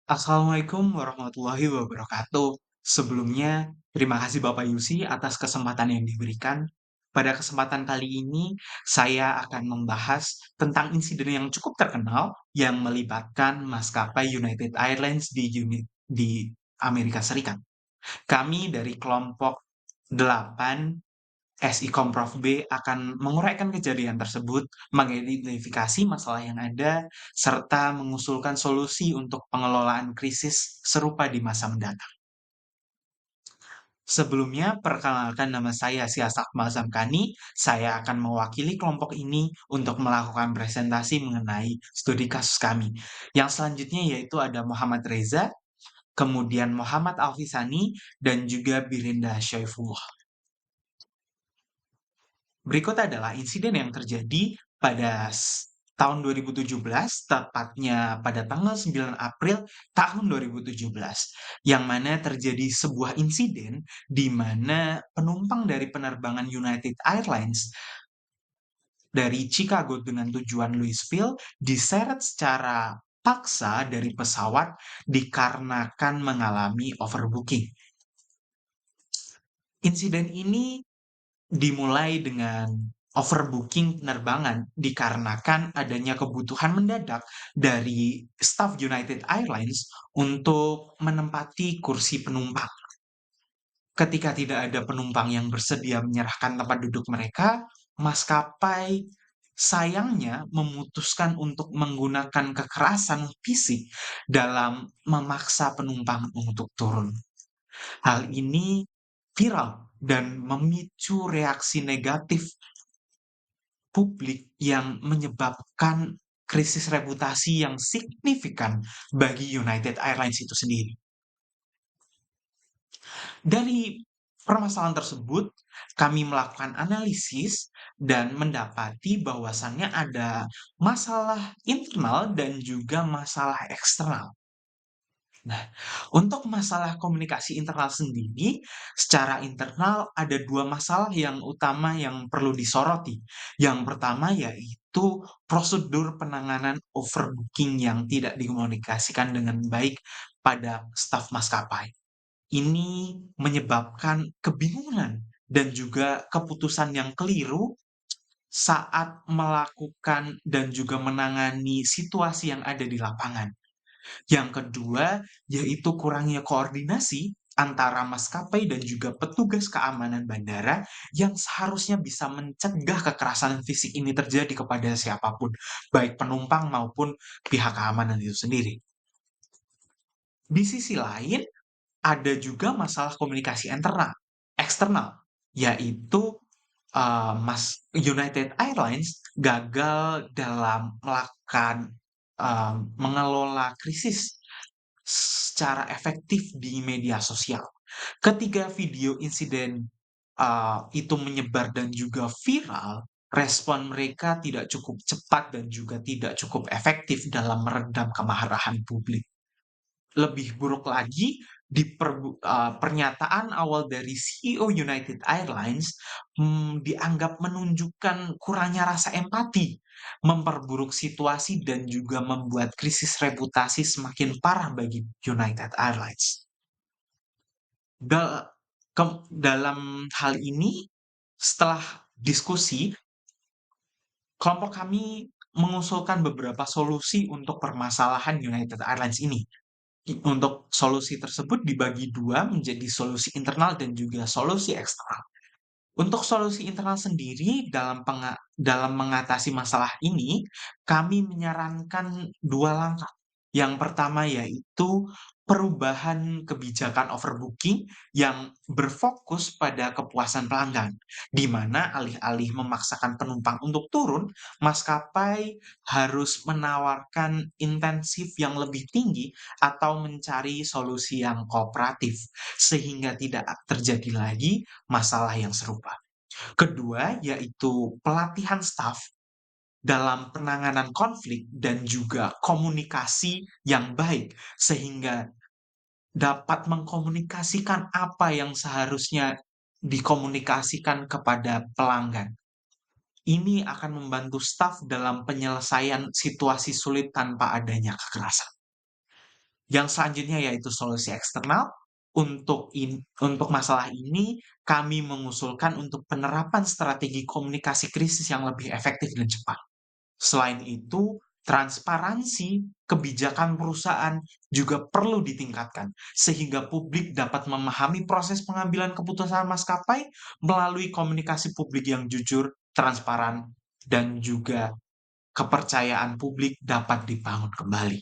Assalamualaikum warahmatullahi wabarakatuh. Sebelumnya, terima kasih Bapak Yusi atas kesempatan yang diberikan. Pada kesempatan kali ini, saya akan membahas tentang insiden yang cukup terkenal yang melibatkan maskapai United Airlines di Amerika Serikat. Kami dari kelompok 8 SI Komprof B akan menguraikan kejadian tersebut, mengidentifikasi masalah yang ada, serta mengusulkan solusi untuk pengelolaan krisis serupa di masa mendatang. Sebelumnya, perkenalkan nama saya Siasak Mazamkani. Saya akan mewakili kelompok ini untuk melakukan presentasi mengenai studi kasus kami. Yang selanjutnya yaitu ada Muhammad Reza, kemudian Muhammad Alfisani, dan juga Birinda Syaifullah. Berikut adalah insiden yang terjadi pada tahun 2017, tepatnya pada tanggal 9 April tahun 2017, yang mana terjadi sebuah insiden di mana penumpang dari penerbangan United Airlines dari Chicago dengan tujuan Louisville diseret secara paksa dari pesawat dikarenakan mengalami overbooking. Insiden ini dimulai dengan overbooking penerbangan dikarenakan adanya kebutuhan mendadak dari staf United Airlines untuk menempati kursi penumpang. Ketika tidak ada penumpang yang bersedia menyerahkan tempat duduk mereka, maskapai sayangnya memutuskan untuk menggunakan kekerasan fisik dalam memaksa penumpang untuk turun. Hal ini viral dan memicu reaksi negatif publik yang menyebabkan krisis reputasi yang signifikan bagi United Airlines itu sendiri. Dari permasalahan tersebut, kami melakukan analisis dan mendapati bahwasannya ada masalah internal dan juga masalah eksternal. Nah, untuk masalah komunikasi internal sendiri, secara internal ada dua masalah yang utama yang perlu disoroti. Yang pertama yaitu prosedur penanganan overbooking yang tidak dikomunikasikan dengan baik pada staf maskapai. Ini menyebabkan kebingungan dan juga keputusan yang keliru saat melakukan dan juga menangani situasi yang ada di lapangan. Yang kedua, yaitu kurangnya koordinasi antara maskapai dan juga petugas keamanan bandara yang seharusnya bisa mencegah kekerasan fisik ini terjadi kepada siapapun, baik penumpang maupun pihak keamanan itu sendiri. Di sisi lain, ada juga masalah komunikasi eksternal, yaitu United Airlines gagal dalam melakukan mengelola krisis secara efektif di media sosial. Ketika video insiden itu menyebar dan juga viral, respon mereka tidak cukup cepat dan juga tidak cukup efektif dalam meredam kemarahan publik. Lebih buruk lagi, pernyataan awal dari CEO United Airlines dianggap menunjukkan kurangnya rasa empati, memperburuk situasi dan juga membuat krisis reputasi semakin parah bagi United Airlines. Dalam hal ini, setelah diskusi, kelompok kami mengusulkan beberapa solusi untuk permasalahan United Airlines ini. Untuk solusi tersebut dibagi dua menjadi solusi internal dan juga solusi eksternal. Untuk solusi internal sendiri dalam mengatasi masalah ini, kami menyarankan dua langkah. Yang pertama yaitu perubahan kebijakan overbooking yang berfokus pada kepuasan pelanggan, di mana alih-alih memaksakan penumpang untuk turun, maskapai harus menawarkan intensif yang lebih tinggi atau mencari solusi yang kooperatif, sehingga tidak terjadi lagi masalah yang serupa. Kedua, yaitu pelatihan staf dalam penanganan konflik dan juga komunikasi yang baik, sehingga dapat mengkomunikasikan apa yang seharusnya dikomunikasikan kepada pelanggan. Ini akan membantu staf dalam penyelesaian situasi sulit tanpa adanya kekerasan. Yang selanjutnya yaitu solusi eksternal. Untuk masalah ini, kami mengusulkan untuk penerapan strategi komunikasi krisis yang lebih efektif dan cepat. Selain itu, transparansi kebijakan perusahaan juga perlu ditingkatkan, sehingga publik dapat memahami proses pengambilan keputusan maskapai melalui komunikasi publik yang jujur, transparan, dan juga kepercayaan publik dapat dibangun kembali.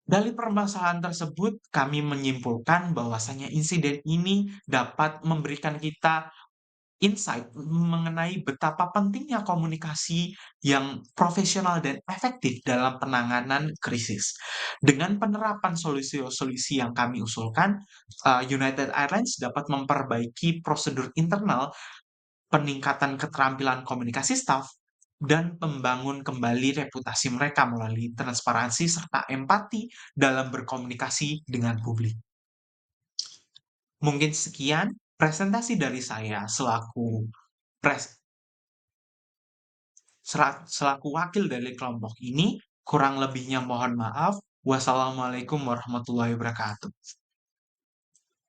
Dari permasalahan tersebut, kami menyimpulkan bahwasanya insiden ini dapat memberikan kita insight mengenai betapa pentingnya komunikasi yang profesional dan efektif dalam penanganan krisis. Dengan penerapan solusi-solusi yang kami usulkan, United Airlines dapat memperbaiki prosedur internal, peningkatan keterampilan komunikasi staf, dan membangun kembali reputasi mereka melalui transparansi serta empati dalam berkomunikasi dengan publik. Mungkin sekian presentasi dari saya pres selaku wakil dari kelompok ini. Kurang lebihnya mohon maaf. Wassalamualaikum warahmatullahi wabarakatuh.